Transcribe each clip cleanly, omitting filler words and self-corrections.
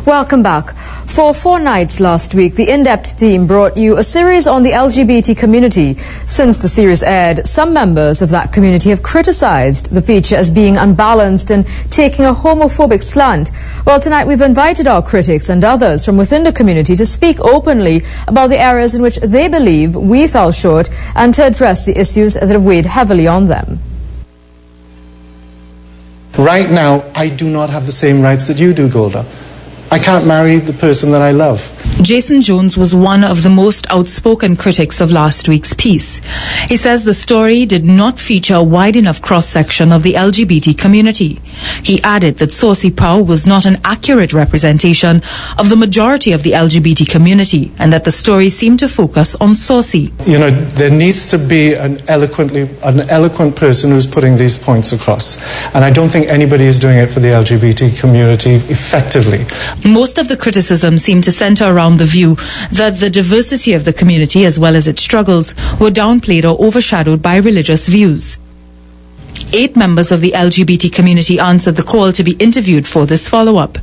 Welcome back. For 4 nights last week, the Indepth team brought you a series on the LGBT community. Since the series aired, some members of that community have criticized the feature as being unbalanced and taking a homophobic slant. Well, tonight we've invited our critics and others from within the community to speak openly about the areas in which they believe we fell short and to address the issues that have weighed heavily on them. Right now, I do not have the same rights that you do, Golda. I can't marry the person that I love. Jason Jones was one of the most outspoken critics of last week's piece. He says the story did not feature a wide enough cross-section of the LGBT community. He added that Saucy Pow was not an accurate representation of the majority of the LGBT community and that the story seemed to focus on Saucy. You know, there needs to be an eloquent person who's putting these points across. And I don't think anybody is doing it for the LGBT community effectively. Most of the criticism seemed to center around the view that the diversity of the community as well as its struggles were downplayed or overshadowed by religious views. 8 members of the LGBT community answered the call to be interviewed for this follow-up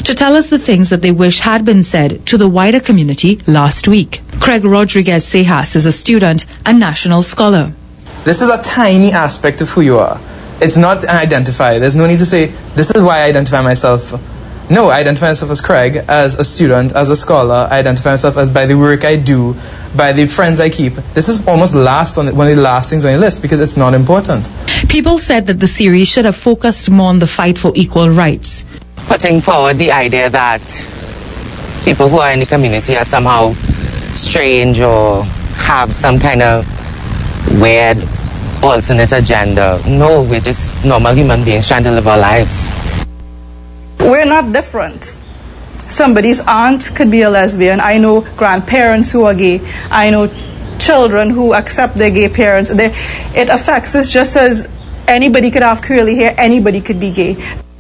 to tell us the things that they wish had been said to the wider community last week. Craig Rodriguez Sejas is a student and national scholar. This is a tiny aspect of who you are. It's not an identifier. There's no need to say, this is why I identify myself. No, I identify myself as Craig, as a student, as a scholar. I identify myself as by the work I do, by the friends I keep. This is almost one of the last things on your list because it's not important. People said that the series should have focused more on the fight for equal rights. Putting forward the idea that people who are in the community are somehow strange or have some kind of weird alternate agenda. No, we're just normal human beings trying to live our lives. We're not different. Somebody's aunt could be a lesbian. I know grandparents who are gay. I know children who accept their gay parents. It affects us just as anybody could have curly hair, anybody could be gay.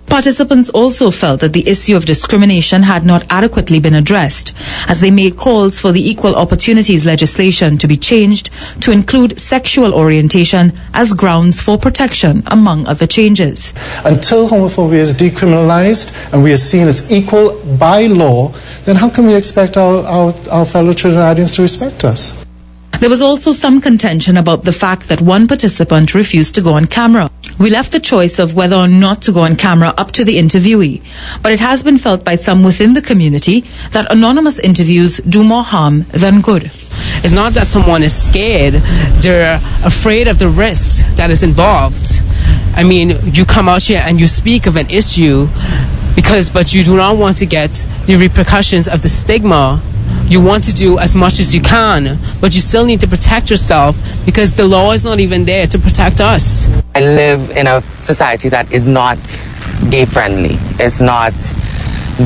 Participants also felt that the issue of discrimination had not adequately been addressed, as they made calls for the Equal Opportunities legislation to be changed to include sexual orientation as grounds for protection, among other changes. Until homophobia is decriminalized and we are seen as equal by law, then how can we expect our fellow Trinidadians to respect us? There was also some contention about the fact that one participant refused to go on camera. We left the choice of whether or not to go on camera up to the interviewee, but it has been felt by some within the community that anonymous interviews do more harm than good. It's not that someone is scared, they're afraid of the risk that is involved. I mean, you come out here and you speak of an issue but you do not want to get the repercussions of the stigma. You want to do as much as you can, but you still need to protect yourself because the law is not even there to protect us. I live in a society that is not gay friendly. It's not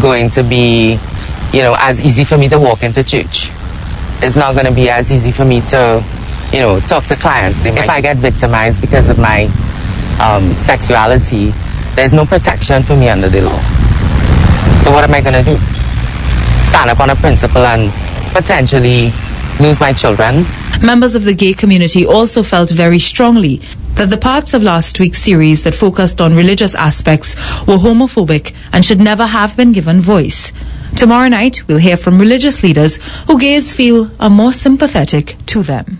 going to be, as easy for me to walk into church. It's not going to be as easy for me to, talk to clients. If I get victimized because of my sexuality, there's no protection for me under the law. So what am I going to do? Stand up on a principle and potentially lose my children? Members of the gay community also felt very strongly that the parts of last week's series that focused on religious aspects were homophobic and should never have been given voice. Tomorrow night, we'll hear from religious leaders who gays feel are more sympathetic to them.